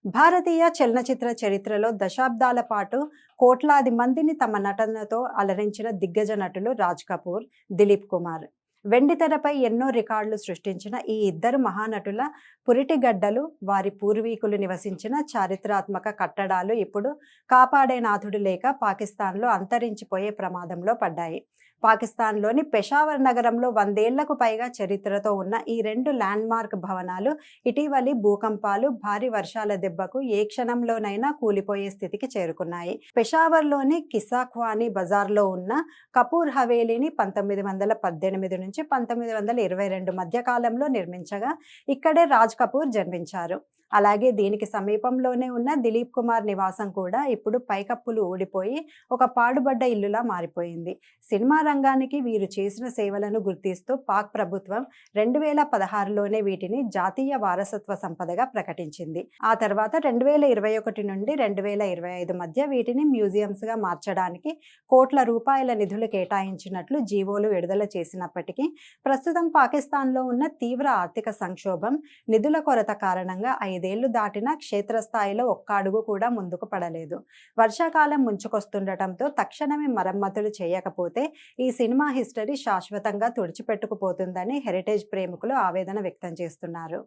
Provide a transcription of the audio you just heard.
భారతీయ చలనచిత్ర చరిత్రలో దశాబ్దాల పాటు కోట్లాది మందిని తమ నటనతో అలరించిన దిగ్గజ నటులు రాజ్ కపూర్, దిలీప్ కుమార్. వెండితెరపై ఎన్నో రికార్డులు సృష్టించిన ఈ ఇద్దరు మహానటుల పురిటిగడ్డలు, వారి పూర్వీకులు నివసించిన చారిత్రాత్మక కట్టడాలు ఇప్పుడు కాపాడే నాథుడు లేక పాకిస్తాన్లో అంతరించిపోయే ప్రమాదంలో పడ్డాయి. పాకిస్తాన్లోని పెషావర్ నగరంలో 100 ఏళ్లకు పైగా చరిత్రతో ఉన్న ఈ రెండు ల్యాండ్మార్క్ భవనాలు ఇటీవలి భూకంపాలు, భారీ వర్షాల దెబ్బకు ఏ క్షణంలోనైనా కూలిపోయే స్థితికి చేరుకున్నాయి. పెషావర్లోని కిసాఖ్వానీ బజార్లో ఉన్న కపూర్ హవేలీని 1918 నుంచి 1922 మధ్య కాలంలో నిర్మించగా ఇక్కడే రాజ్ కపూర్ జన్మించారు. అలాగే దీనికి సమీపంలోనే ఉన్న దిలీప్ కుమార్ నివాసం కూడా ఇప్పుడు పైకప్పులు ఊడిపోయి ఒక పాడుబడ్డ ఇల్లులా మారిపోయింది. సినిమా రంగానికి వీరు చేసిన సేవలను గుర్తిస్తూ పాక్ ప్రభుత్వం 2016లోనే వీటిని జాతీయ వారసత్వ సంపదగా ప్రకటించింది. ఆ తర్వాత 2021 నుండి 2025 మధ్య వీటిని మ్యూజియంస్ గా మార్చడానికి కోట్ల రూపాయల నిధులు కేటాయించినట్లు జీవోలు విడుదల చేసినప్పటికీ ప్రస్తుతం పాకిస్తాన్లో ఉన్న తీవ్ర ఆర్థిక సంక్షోభం, నిధుల కొరత కారణంగా 5 ఏళ్లు దాటినా క్షేత్రస్థాయిలో ఒక్క అడుగు కూడా ముందుకు పడలేదు. వర్షాకాలం ముంచుకొస్తుండటంతో తక్షణమే మరమ్మతులు చేయకపోతే ఈ సినిమా హిస్టరీ శాశ్వతంగా తుడిచిపెట్టుకుపోతుందని హెరిటేజ్ ప్రేమికులు ఆవేదన వ్యక్తం చేస్తున్నారు.